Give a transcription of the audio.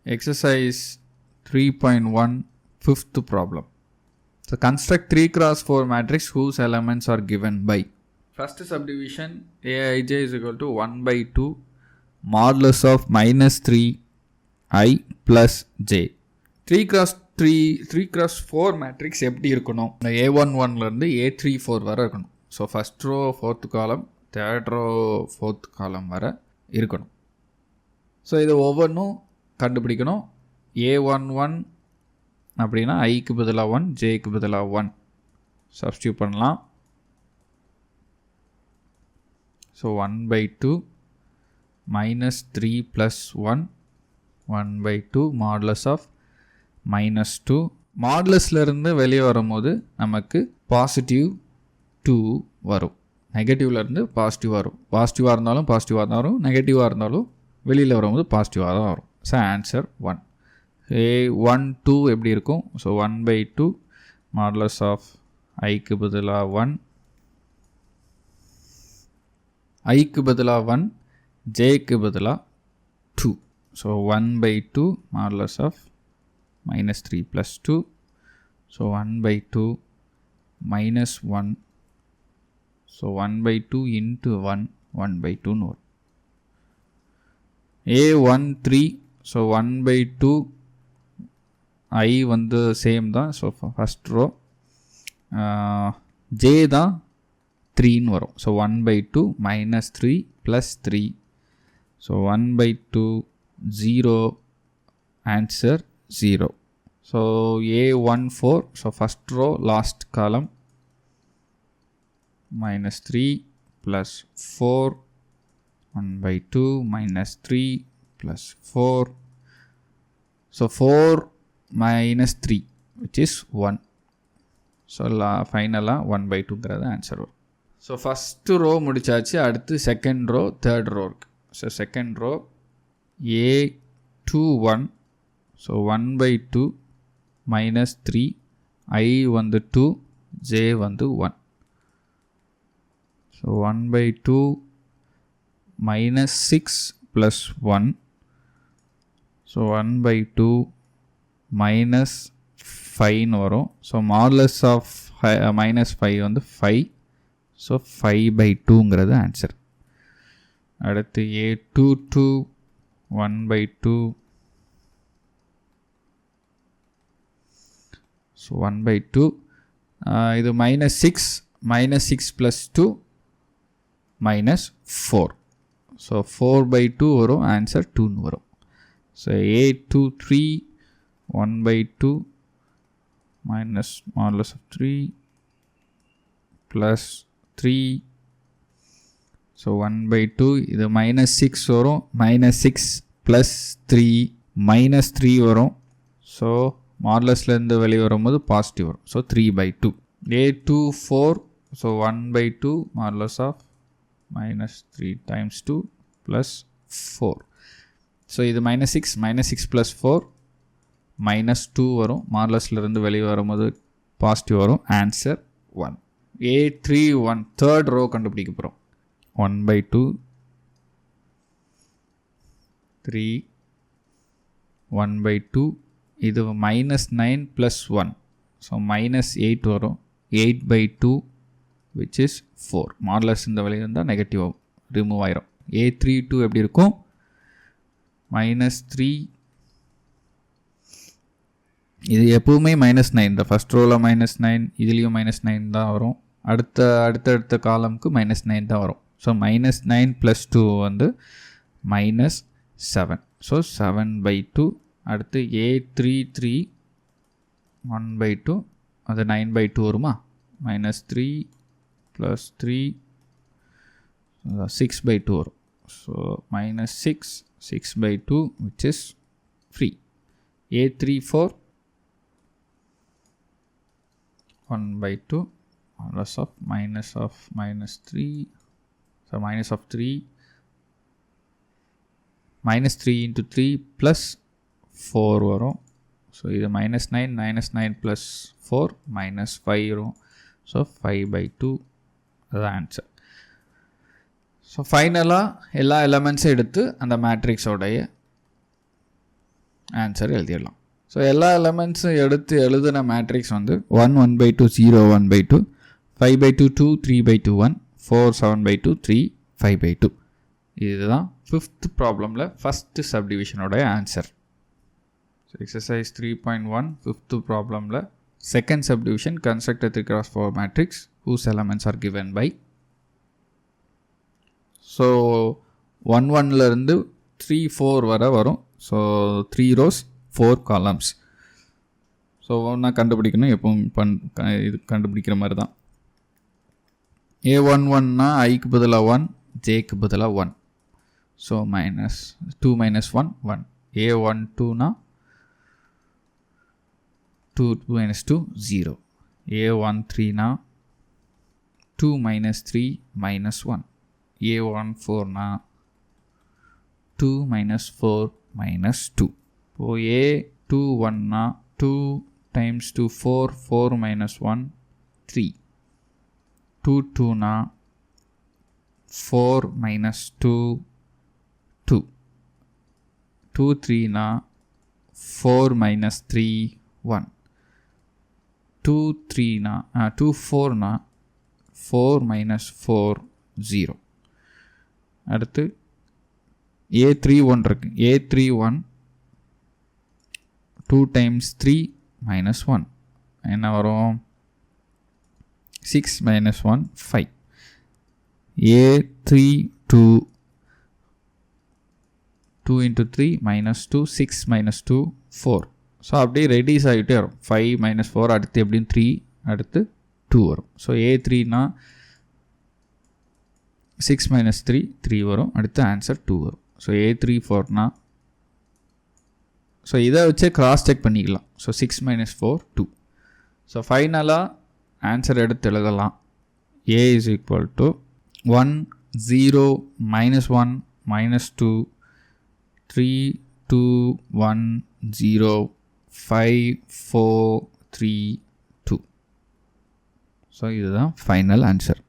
Exercise 3.1 fifth problem. So construct 3 cross 4 matrix whose elements are given by. First subdivision Aij is equal to 1 by 2 modulus of minus 3 I plus j. 3 cross 4 matrix எப்படி இருக்கணும்? A11 இருந்து A34 வரை இருக்கணும். So first row fourth column, third row fourth column வரை இருக்கணும். So இது ஒவ்வொன்றும் கண்டுபிடிக்கணும். A11 அப்படின்னா ஐக்கு பதிலாக 1, ஜேக்கு பதிலாக 1 சப்ஸ்டியூட் பண்ணலாம். So 1 by 2 minus 3 plus 1 1 by 2 modulus of minus 2. மாடுலஸ்லேருந்து வெளியே வரும்போது நமக்கு பாசிட்டிவ் 2 வரும். நெகட்டிவ்லேருந்து பாசிட்டிவாக வரும். பாசிட்டிவாக இருந்தாலும் பாசிட்டிவாக தான் வரும், நெகட்டிவாக இருந்தாலும் வெளியில் வரும்போது பாசிட்டிவாக தான் வரும். So answer 1. A1 2 எப்படி இருக்கும்? ஸோ 1 by 2 மாடுலஸ் ஆஃப் ஐக்கு பதிலாக 1, ஐக்கு பதிலாக 1, ஜேக்கு பதிலாக 2. So 1 by 2 modulus of minus 3 plus 2. So 1 by 2 minus 1. So 1 by 2 into 1, 1 by 2 வரும். A13 ஸோ 1 by 2 I வந்து சேம் தான். ஸோ ஃபஸ்ட் ரோ ஜே தான் 3ன்னு வரும். So 1 by 2 minus 3 plus 3. So 1 by 2 0, answer 0. So A14 so first row last column minus 3 plus 4, 1 by 2 minus 3 plus 4. So 4 minus 3 which is 1. So finally 1 by 2 ங்கிறது answer வரும். So first row முடிச்சாச்சு. அடுத்து second row third row இருக்குது. So second row A21 so 1 by 2 minus 3 I வந்து 2, J வந்து 1. So 1 by 2 minus 6 plus 1. So 1 by 2 minus 5ன்னு வரும். So modulus of minus 5 வந்து 5. ஸோ 5 by 2ங்கிறது ஆன்சர். அடுத்து A22 1 by 2 ஸோ 1 by 2 இது minus 6 plus 2 minus 4. So 4 by 2 வரும், answer 2ன்னு வரும். So A23 1 by 2 minus modulus of 3 plus 3. So 1 by 2 இது minus 6 வரும், minus 6 plus 3 minus 3 வரும். ஸோ மாடுலஸ்லேருந்து வெளியே வரும்போது பாசிட்டிவ் வரும். So 3 by 2. A24 so 1 by 2 modulus of minus 3 times 2 plus 4. So இது minus 6 plus 4 minus 2 வரும். மாடுலஸ்லேருந்து வெளியே வரும்போது பாசிட்டிவ் வரும். ஆன்சர் 1. A31 தேர்ட் ரோ கண்டுபிடிக்க போகிறோம். 1 by 2 3 1 by 2 இது minus 9 plus 1. ஸோ minus 8 வரும். 8 by 2 which is 4. மாடுலஸ் இந்த வெளியே இருந்தால் நெகட்டிவ் ரிமூவ் ஆயிரும். A32 எப்படி இருக்கும்? minus 3 இது எப்பவுமே minus 9. இந்த ஃபஸ்ட் ரோவில் minus 9, இதுலேயும் minus 9 தான் வரும். அடுத்த காலமுக்கு minus 9 தான் வரும். ஸோ minus 9 plus 2 வந்து minus 7. So 7 by 2. அடுத்து A33 1 by 2 அது 9 by 2 வருமா? minus 3 plus 3 6 by 2 வரும். So minus 6 by 2 which is free. A34 1 by 2 modulus of minus 3. So minus of 3 minus 3 into 3 plus 4 வரும். ஸோ இது minus 9 plus 4 minus 5 வரும். So 5 by 2 அதுதான் answer. So ஃபைனலாக எல்லா எலமெண்ட்ஸும் எடுத்து அந்த மேட்ரிக்ஸோடைய ஆன்சர் எழுதிடலாம். ஸோ எல்லா எலமெண்ட்ஸும் எடுத்து எழுதுன மேட்ரிக்ஸ் வந்து 1 1/2 0 1/2 5/2 2 3/2 1 4 7/2 3 5/2. இதுதான் 5th ப்ராப்ளமில் ஃபஸ்ட்டு சப்டிவிஷனோட ஆன்சர். ஸோ எக்ஸசைஸ் 3.1 5th ப்ராப்ளமில் second subdivision construct a 3x4 matrix whose elements are given by. ஸோ 1 1லேருந்து 3 4 வரை வரும். So 3 rows 4 columns. ஸோ ஒன்றா கண்டுபிடிக்கணும், எப்பவும் இது கண்டுபிடிக்கிற மாதிரி தான். A11னா ஐக்கு பதிலாக 1, ஜேக்கு பதிலாக 1. ஸோ -2 - 1 1. A12னா 2 - 2 0. A13னா 2 - 3 - 1. A14னா 2 - 4 - 2. இப்போ A21னா 2 × 2 4 4 - 1 3. 22னா 4 - 2 2. 23னா 4 - 3 1. 24னா 4 - 4 0. அடுத்து A31 இருக்கு. A31 2 × 3 - 1 என்ன வரும்? 6 - 1 5. A32 2 × 3 - 2 6 - 2 4. ஸோ அப்படியே ரெடியூஸ் ஆகிட்டே வரும். 5 - 4 அடுத்து எப்படியும் 3 அடுத்து 2 வரும். ஸோ A3னா 6 - 3 3 வரும். அடுத்து ஆன்சர் 2 வரும். ஸோ A34னா ஸோ இதை வச்சே கிராஸ் செக் பண்ணிக்கலாம். ஸோ 6 - 4 2. ஸோ ஃபைனலாக ஆன்சர் எடுத்து எழுதலாம். A is equal to 1 0 -1 -2 3 2 1 0 5 4 3 2. So இதுதான் ஃபைனல் ஆன்சர்.